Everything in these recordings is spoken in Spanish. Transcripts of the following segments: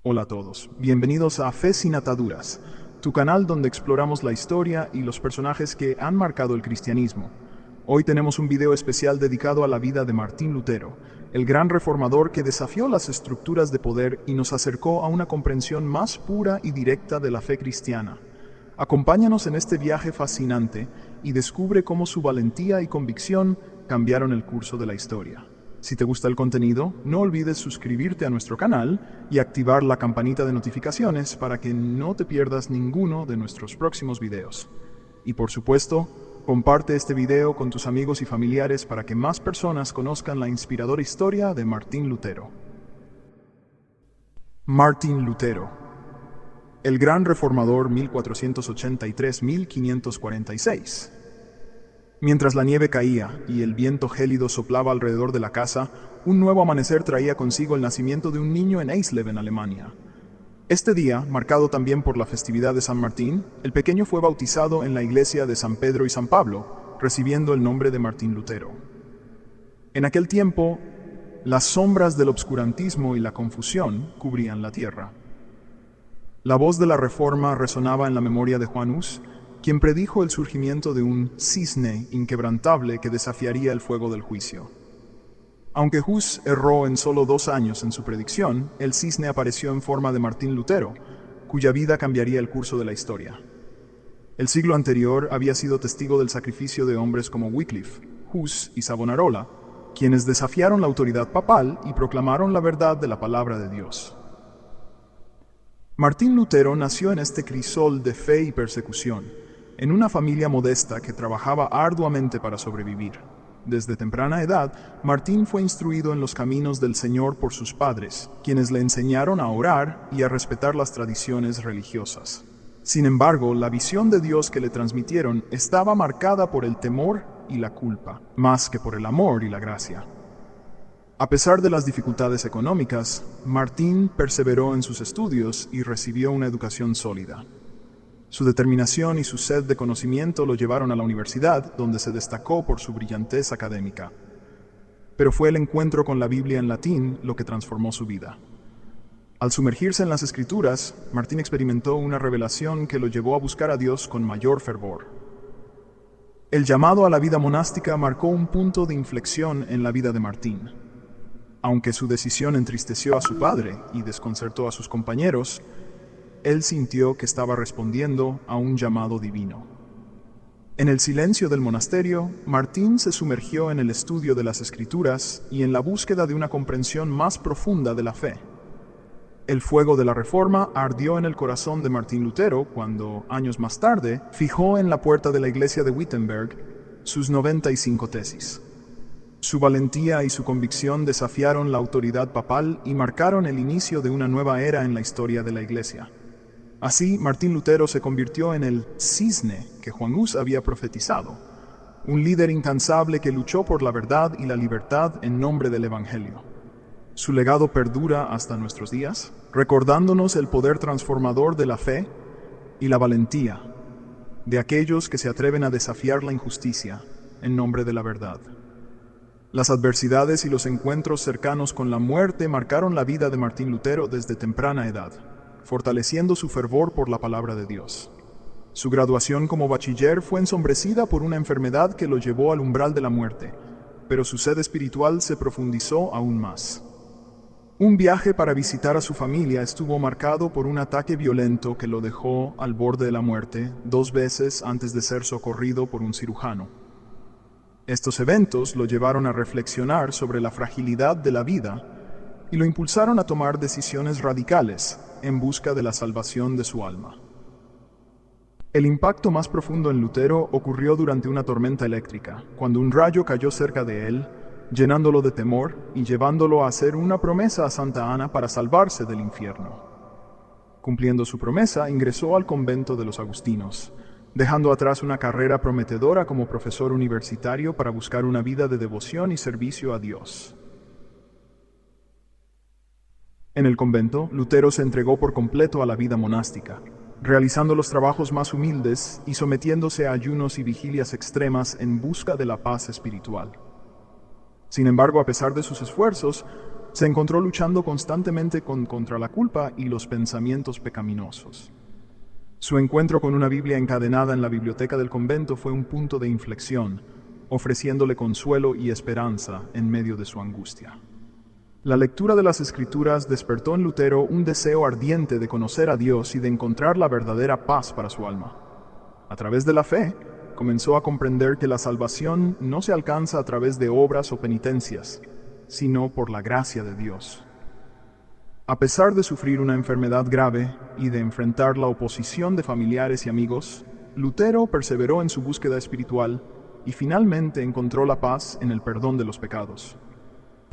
Hola a todos, bienvenidos a Fe sin Ataduras, tu canal donde exploramos la historia y los personajes que han marcado el cristianismo. Hoy tenemos un video especial dedicado a la vida de Martín Lutero, el gran reformador que desafió las estructuras de poder y nos acercó a una comprensión más pura y directa de la fe cristiana. Acompáñanos en este viaje fascinante y descubre cómo su valentía y convicción cambiaron el curso de la historia. Si te gusta el contenido, no olvides suscribirte a nuestro canal y activar la campanita de notificaciones para que no te pierdas ninguno de nuestros próximos videos. Y por supuesto, comparte este video con tus amigos y familiares para que más personas conozcan la inspiradora historia de Martín Lutero. Martín Lutero, el gran reformador 1483-1546. Mientras la nieve caía y el viento gélido soplaba alrededor de la casa, un nuevo amanecer traía consigo el nacimiento de un niño en Eisleben, Alemania. Este día, marcado también por la festividad de San Martín, el pequeño fue bautizado en la iglesia de San Pedro y San Pablo, recibiendo el nombre de Martín Lutero. En aquel tiempo, las sombras del obscurantismo y la confusión cubrían la tierra. La voz de la Reforma resonaba en la memoria de Juan Hus, quien predijo el surgimiento de un cisne inquebrantable que desafiaría el fuego del juicio. Aunque Hus erró en solo 2 años en su predicción, el cisne apareció en forma de Martín Lutero, cuya vida cambiaría el curso de la historia. El siglo anterior había sido testigo del sacrificio de hombres como Wycliffe, Hus y Savonarola, quienes desafiaron la autoridad papal y proclamaron la verdad de la palabra de Dios. Martín Lutero nació en este crisol de fe y persecución, en una familia modesta que trabajaba arduamente para sobrevivir. Desde temprana edad, Martín fue instruido en los caminos del Señor por sus padres, quienes le enseñaron a orar y a respetar las tradiciones religiosas. Sin embargo, la visión de Dios que le transmitieron estaba marcada por el temor y la culpa, más que por el amor y la gracia. A pesar de las dificultades económicas, Martín perseveró en sus estudios y recibió una educación sólida. Su determinación y su sed de conocimiento lo llevaron a la universidad, donde se destacó por su brillantez académica. Pero fue el encuentro con la Biblia en latín lo que transformó su vida. Al sumergirse en las Escrituras, Martín experimentó una revelación que lo llevó a buscar a Dios con mayor fervor. El llamado a la vida monástica marcó un punto de inflexión en la vida de Martín. Aunque su decisión entristeció a su padre y desconcertó a sus compañeros, él sintió que estaba respondiendo a un llamado divino. En el silencio del monasterio, Martín se sumergió en el estudio de las Escrituras y en la búsqueda de una comprensión más profunda de la fe. El fuego de la Reforma ardió en el corazón de Martín Lutero cuando, años más tarde, fijó en la puerta de la iglesia de Wittenberg sus 95 tesis. Su valentía y su convicción desafiaron la autoridad papal y marcaron el inicio de una nueva era en la historia de la Iglesia. Así, Martín Lutero se convirtió en el cisne que Juan Hus había profetizado, un líder incansable que luchó por la verdad y la libertad en nombre del Evangelio. Su legado perdura hasta nuestros días, recordándonos el poder transformador de la fe y la valentía de aquellos que se atreven a desafiar la injusticia en nombre de la verdad. Las adversidades y los encuentros cercanos con la muerte marcaron la vida de Martín Lutero desde temprana edad, fortaleciendo su fervor por la palabra de Dios. Su graduación como bachiller fue ensombrecida por una enfermedad que lo llevó al umbral de la muerte, pero su sed espiritual se profundizó aún más. Un viaje para visitar a su familia estuvo marcado por un ataque violento que lo dejó al borde de la muerte 2 veces antes de ser socorrido por un cirujano. Estos eventos lo llevaron a reflexionar sobre la fragilidad de la vida y lo impulsaron a tomar decisiones radicales en busca de la salvación de su alma. El impacto más profundo en Lutero ocurrió durante una tormenta eléctrica, cuando un rayo cayó cerca de él, llenándolo de temor y llevándolo a hacer una promesa a Santa Ana para salvarse del infierno. Cumpliendo su promesa, ingresó al convento de los agustinos, dejando atrás una carrera prometedora como profesor universitario para buscar una vida de devoción y servicio a Dios. En el convento, Lutero se entregó por completo a la vida monástica, realizando los trabajos más humildes y sometiéndose a ayunos y vigilias extremas en busca de la paz espiritual. Sin embargo, a pesar de sus esfuerzos, Se encontró luchando constantemente contra la culpa y los pensamientos pecaminosos. Su encuentro con una Biblia encadenada en la biblioteca del convento fue un punto de inflexión, ofreciéndole consuelo y esperanza en medio de su angustia. La lectura de las Escrituras despertó en Lutero un deseo ardiente de conocer a Dios y de encontrar la verdadera paz para su alma. A través de la fe, comenzó a comprender que la salvación no se alcanza a través de obras o penitencias, sino por la gracia de Dios. A pesar de sufrir una enfermedad grave y de enfrentar la oposición de familiares y amigos, Lutero perseveró en su búsqueda espiritual y finalmente encontró la paz en el perdón de los pecados.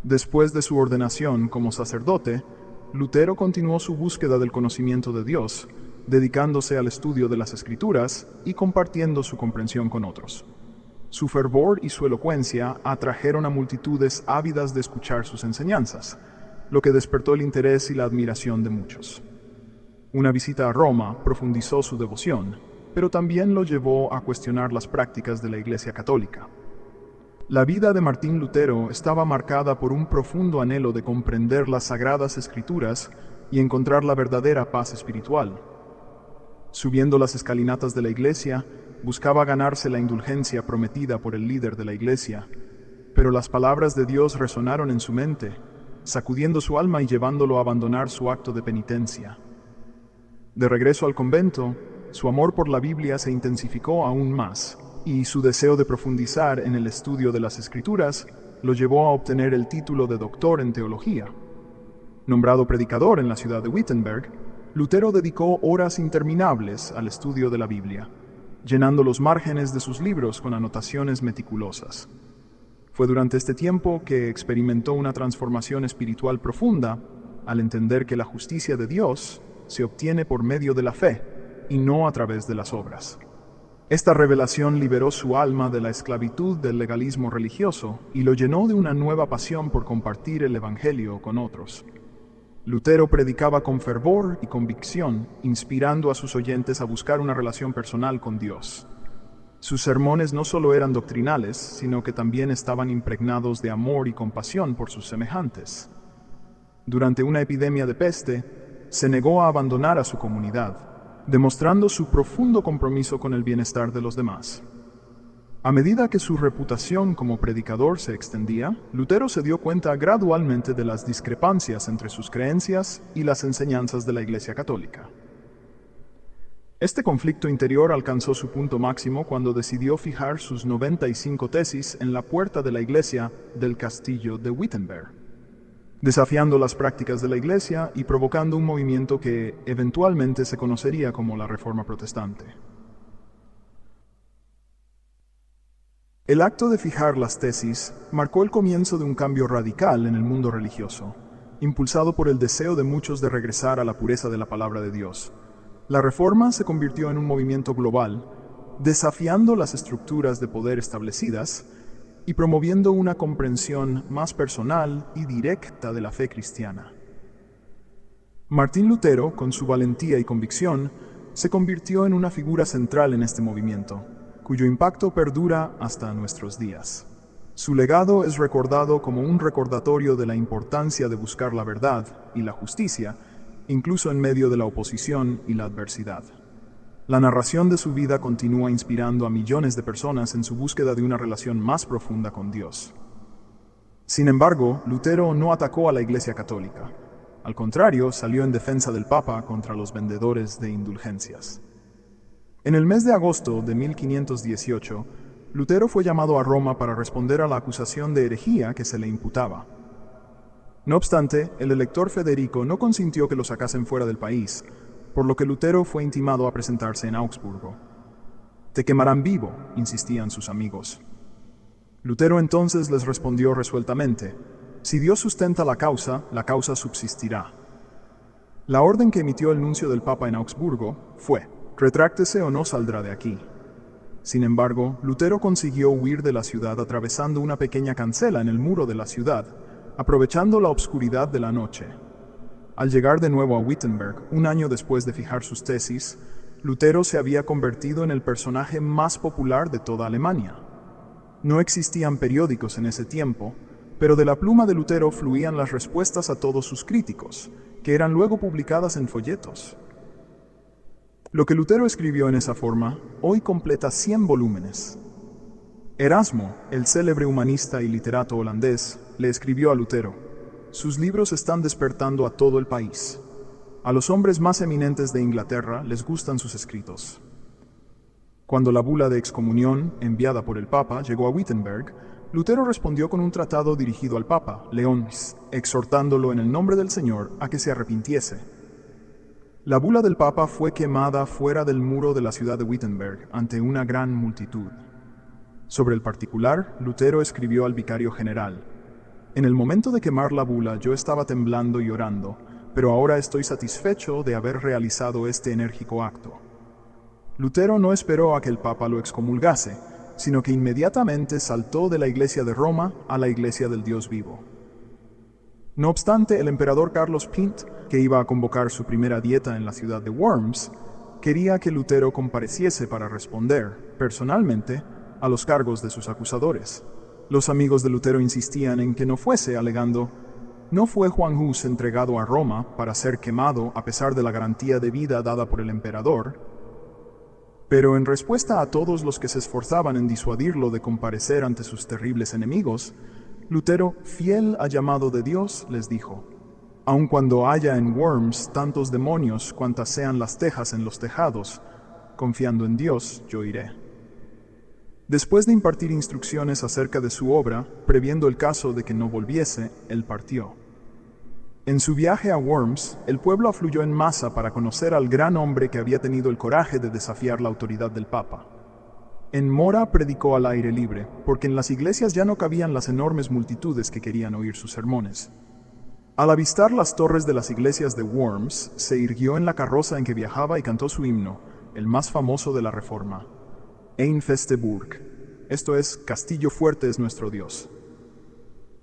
Después de su ordenación como sacerdote, Lutero continuó su búsqueda del conocimiento de Dios, dedicándose al estudio de las Escrituras y compartiendo su comprensión con otros. Su fervor y su elocuencia atrajeron a multitudes ávidas de escuchar sus enseñanzas, lo que despertó el interés y la admiración de muchos. Una visita a Roma profundizó su devoción, pero también lo llevó a cuestionar las prácticas de la Iglesia Católica. La vida de Martín Lutero estaba marcada por un profundo anhelo de comprender las Sagradas Escrituras y encontrar la verdadera paz espiritual. Subiendo las escalinatas de la iglesia, buscaba ganarse la indulgencia prometida por el líder de la iglesia, pero las palabras de Dios resonaron en su mente, sacudiendo su alma y llevándolo a abandonar su acto de penitencia. De regreso al convento, su amor por la Biblia se intensificó aún más, y su deseo de profundizar en el estudio de las Escrituras lo llevó a obtener el título de doctor en teología. Nombrado predicador en la ciudad de Wittenberg, Lutero dedicó horas interminables al estudio de la Biblia, llenando los márgenes de sus libros con anotaciones meticulosas. Fue durante este tiempo que experimentó una transformación espiritual profunda al entender que la justicia de Dios se obtiene por medio de la fe y no a través de las obras. Esta revelación liberó su alma de la esclavitud del legalismo religioso y lo llenó de una nueva pasión por compartir el Evangelio con otros. Lutero predicaba con fervor y convicción, inspirando a sus oyentes a buscar una relación personal con Dios. Sus sermones no solo eran doctrinales, sino que también estaban impregnados de amor y compasión por sus semejantes. Durante una epidemia de peste, se negó a abandonar a su comunidad, demostrando su profundo compromiso con el bienestar de los demás. A medida que su reputación como predicador se extendía, Lutero se dio cuenta gradualmente de las discrepancias entre sus creencias y las enseñanzas de la Iglesia Católica. Este conflicto interior alcanzó su punto máximo cuando decidió fijar sus 95 tesis en la puerta de la iglesia del castillo de Wittenberg, desafiando las prácticas de la Iglesia y provocando un movimiento que eventualmente se conocería como la Reforma Protestante. El acto de fijar las tesis marcó el comienzo de un cambio radical en el mundo religioso, impulsado por el deseo de muchos de regresar a la pureza de la palabra de Dios. La Reforma se convirtió en un movimiento global, desafiando las estructuras de poder establecidas y promoviendo una comprensión más personal y directa de la fe cristiana. Martín Lutero, con su valentía y convicción, se convirtió en una figura central en este movimiento, cuyo impacto perdura hasta nuestros días. Su legado es recordado como un recordatorio de la importancia de buscar la verdad y la justicia, incluso en medio de la oposición y la adversidad. La narración de su vida continúa inspirando a millones de personas en su búsqueda de una relación más profunda con Dios. Sin embargo, Lutero no atacó a la Iglesia Católica. Al contrario, salió en defensa del Papa contra los vendedores de indulgencias. En el mes de agosto de 1518, Lutero fue llamado a Roma para responder a la acusación de herejía que se le imputaba. No obstante, el elector Federico no consintió que lo sacasen fuera del país, por lo que Lutero fue intimado a presentarse en Augsburgo. «Te quemarán vivo», insistían sus amigos. Lutero entonces les respondió resueltamente: «Si Dios sustenta la causa subsistirá». La orden que emitió el nuncio del Papa en Augsburgo fue: «Retráctese o no saldrá de aquí». Sin embargo, Lutero consiguió huir de la ciudad atravesando una pequeña cancela en el muro de la ciudad, aprovechando la obscuridad de la noche. Al llegar de nuevo a Wittenberg, un año después de fijar sus tesis, Lutero se había convertido en el personaje más popular de toda Alemania. No existían periódicos en ese tiempo, pero de la pluma de Lutero fluían las respuestas a todos sus críticos, que eran luego publicadas en folletos. Lo que Lutero escribió en esa forma, hoy completa 100 volúmenes. Erasmo, el célebre humanista y literato holandés, le escribió a Lutero: sus libros están despertando a todo el país. A los hombres más eminentes de Inglaterra les gustan sus escritos. Cuando la bula de excomunión, enviada por el Papa, llegó a Wittenberg, Lutero respondió con un tratado dirigido al Papa, León, exhortándolo en el nombre del Señor a que se arrepintiese. La bula del Papa fue quemada fuera del muro de la ciudad de Wittenberg ante una gran multitud. Sobre el particular, Lutero escribió al vicario general: en el momento de quemar la bula yo estaba temblando y orando, pero ahora estoy satisfecho de haber realizado este enérgico acto. Lutero no esperó a que el Papa lo excomulgase, sino que inmediatamente saltó de la Iglesia de Roma a la Iglesia del Dios vivo. No obstante, el emperador Carlos V, que iba a convocar su primera dieta en la ciudad de Worms, quería que Lutero compareciese para responder, personalmente, a los cargos de sus acusadores. Los amigos de Lutero insistían en que no fuese, alegando: ¿no fue Juan Hus entregado a Roma para ser quemado a pesar de la garantía de vida dada por el emperador? Pero en respuesta a todos los que se esforzaban en disuadirlo de comparecer ante sus terribles enemigos, Lutero, fiel al llamado de Dios, les dijo: aun cuando haya en Worms tantos demonios cuantas sean las tejas en los tejados, confiando en Dios, yo iré. Después de impartir instrucciones acerca de su obra, previendo el caso de que no volviese, él partió. En su viaje a Worms, el pueblo afluyó en masa para conocer al gran hombre que había tenido el coraje de desafiar la autoridad del Papa. En Mora predicó al aire libre, porque en las iglesias ya no cabían las enormes multitudes que querían oír sus sermones. Al avistar las torres de las iglesias de Worms, se irguió en la carroza en que viajaba y cantó su himno, el más famoso de la Reforma: Ein feste Burg, esto es, Castillo fuerte es nuestro Dios.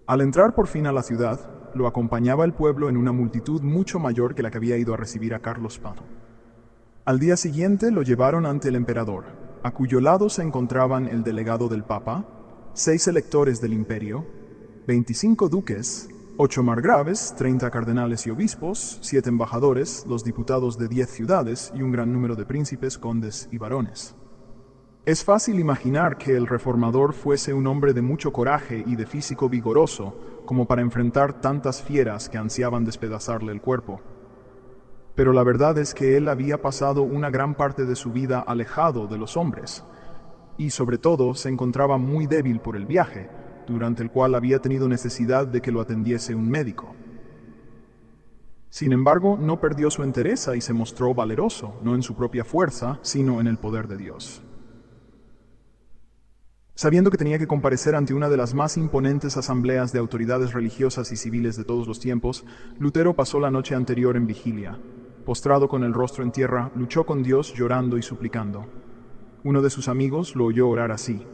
Al entrar por fin a la ciudad, lo acompañaba el pueblo en una multitud mucho mayor que la que había ido a recibir a Carlos V. Al día siguiente lo llevaron ante el emperador, a cuyo lado se encontraban el delegado del Papa, 6 electores del imperio, 25 duques, 8 margraves, 30 cardenales y obispos, 7 embajadores, los diputados de 10 ciudades y un gran número de príncipes, condes y barones. Es fácil imaginar que el reformador fuese un hombre de mucho coraje y de físico vigoroso, como para enfrentar tantas fieras que ansiaban despedazarle el cuerpo. Pero la verdad es que él había pasado una gran parte de su vida alejado de los hombres, y sobre todo se encontraba muy débil por el viaje, durante el cual había tenido necesidad de que lo atendiese un médico. Sin embargo, no perdió su entereza y se mostró valeroso, no en su propia fuerza, sino en el poder de Dios. Sabiendo que tenía que comparecer ante una de las más imponentes asambleas de autoridades religiosas y civiles de todos los tiempos, Lutero pasó la noche anterior en vigilia. Postrado con el rostro en tierra, luchó con Dios llorando y suplicando. Uno de sus amigos lo oyó orar así: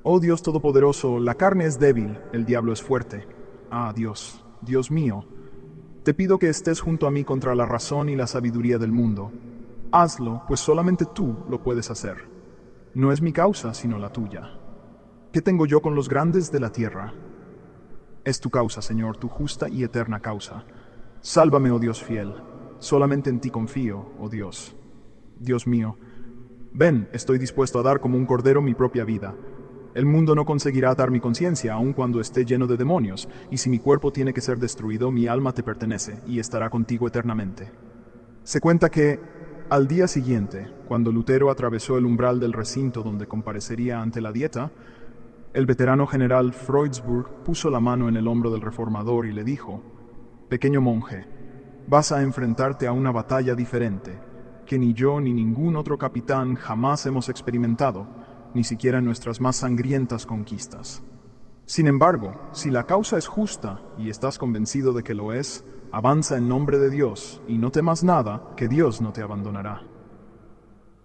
«Oh Dios Todopoderoso, la carne es débil, el diablo es fuerte. Ah, Dios, Dios mío, te pido que estés junto a mí contra la razón y la sabiduría del mundo. Hazlo, pues solamente tú lo puedes hacer. No es mi causa, sino la tuya. ¿Qué tengo yo con los grandes de la tierra? Es tu causa, Señor, tu justa y eterna causa. Sálvame, oh Dios fiel. Solamente en ti confío, oh Dios. Dios mío, ven, estoy dispuesto a dar como un cordero mi propia vida. El mundo no conseguirá atar mi conciencia, aun cuando esté lleno de demonios, y si mi cuerpo tiene que ser destruido, mi alma te pertenece y estará contigo eternamente». Se cuenta que, al día siguiente, cuando Lutero atravesó el umbral del recinto donde comparecería ante la dieta, el veterano general Freudsburg puso la mano en el hombro del reformador y le dijo: «Pequeño monje, vas a enfrentarte a una batalla diferente, que ni yo ni ningún otro capitán jamás hemos experimentado, ni siquiera en nuestras más sangrientas conquistas. Sin embargo, si la causa es justa y estás convencido de que lo es, avanza en nombre de Dios y no temas nada, que Dios no te abandonará».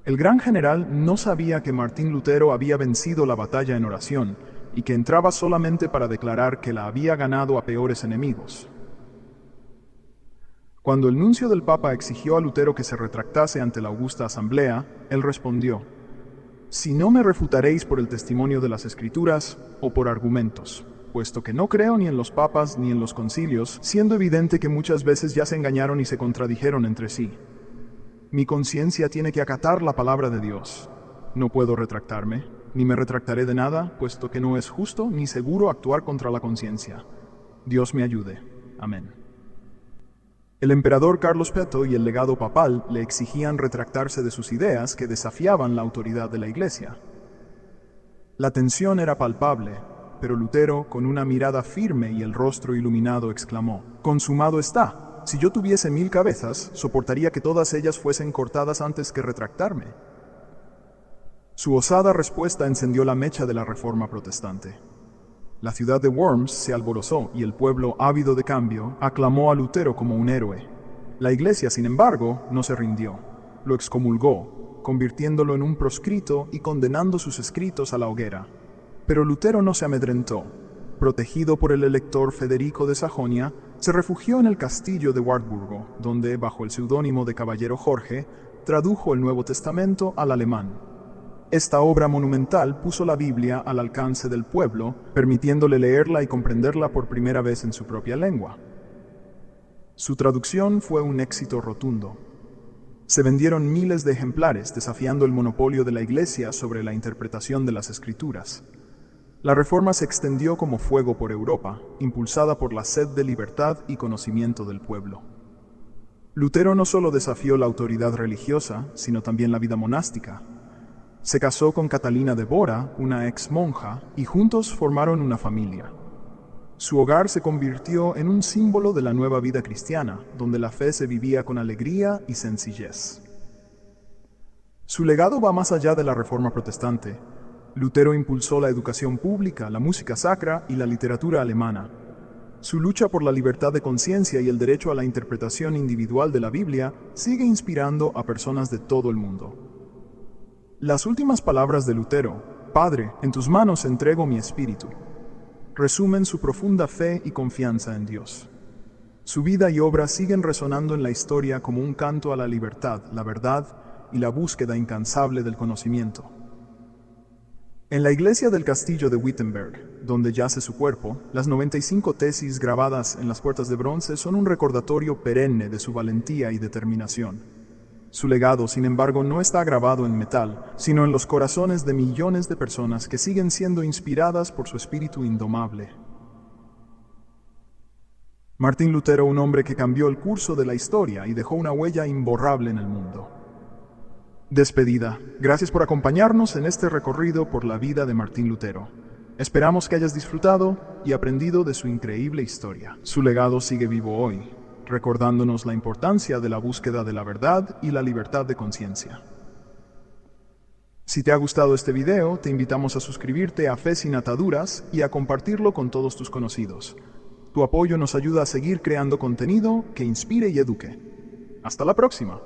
El gran general no sabía que Martín Lutero había vencido la batalla en oración y que entraba solamente para declarar que la había ganado a peores enemigos. Cuando el nuncio del Papa exigió a Lutero que se retractase ante la augusta asamblea, él respondió: «Si no me refutaréis por el testimonio de las Escrituras o por argumentos, puesto que no creo ni en los papas ni en los concilios, siendo evidente que muchas veces ya se engañaron y se contradijeron entre sí. Mi conciencia tiene que acatar la palabra de Dios. No puedo retractarme, ni me retractaré de nada, puesto que no es justo ni seguro actuar contra la conciencia. Dios me ayude. Amén. El emperador Carlos V y el legado papal le exigían retractarse de sus ideas que desafiaban la autoridad de la Iglesia. La tensión era palpable, pero Lutero, con una mirada firme y el rostro iluminado, exclamó: «Consumado está. Si yo tuviese 1000 cabezas, soportaría que todas ellas fuesen cortadas antes que retractarme». Su osada respuesta encendió la mecha de la Reforma protestante. La ciudad de Worms se alborozó y el pueblo, ávido de cambio, aclamó a Lutero como un héroe. La Iglesia, sin embargo, no se rindió. Lo excomulgó, convirtiéndolo en un proscrito y condenando sus escritos a la hoguera. Pero Lutero no se amedrentó. Protegido por el elector Federico de Sajonia, se refugió en el castillo de Wartburgo, donde, bajo el seudónimo de Caballero Jorge, tradujo el Nuevo Testamento al alemán. Esta obra monumental puso la Biblia al alcance del pueblo, permitiéndole leerla y comprenderla por primera vez en su propia lengua. Su traducción fue un éxito rotundo. Se vendieron miles de ejemplares, desafiando el monopolio de la Iglesia sobre la interpretación de las Escrituras. La Reforma se extendió como fuego por Europa, impulsada por la sed de libertad y conocimiento del pueblo. Lutero no solo desafió la autoridad religiosa, sino también la vida monástica. Se casó con Catalina de Bora, una ex monja, y juntos formaron una familia. Su hogar se convirtió en un símbolo de la nueva vida cristiana, donde la fe se vivía con alegría y sencillez. Su legado va más allá de la Reforma protestante. Lutero impulsó la educación pública, la música sacra y la literatura alemana. Su lucha por la libertad de conciencia y el derecho a la interpretación individual de la Biblia sigue inspirando a personas de todo el mundo. Las últimas palabras de Lutero, «Padre, en tus manos entrego mi espíritu», resumen su profunda fe y confianza en Dios. Su vida y obra siguen resonando en la historia como un canto a la libertad, la verdad y la búsqueda incansable del conocimiento. En la iglesia del castillo de Wittenberg, donde yace su cuerpo, las 95 tesis grabadas en las puertas de bronce son un recordatorio perenne de su valentía y determinación. Su legado, sin embargo, no está grabado en metal, sino en los corazones de millones de personas que siguen siendo inspiradas por su espíritu indomable. Martín Lutero, un hombre que cambió el curso de la historia y dejó una huella imborrable en el mundo. Despedida. Gracias por acompañarnos en este recorrido por la vida de Martín Lutero. Esperamos que hayas disfrutado y aprendido de su increíble historia. Su legado sigue vivo hoy, recordándonos la importancia de la búsqueda de la verdad y la libertad de conciencia. Si te ha gustado este video, te invitamos a suscribirte a Fe Sin Ataduras y a compartirlo con todos tus conocidos. Tu apoyo nos ayuda a seguir creando contenido que inspire y eduque. ¡Hasta la próxima!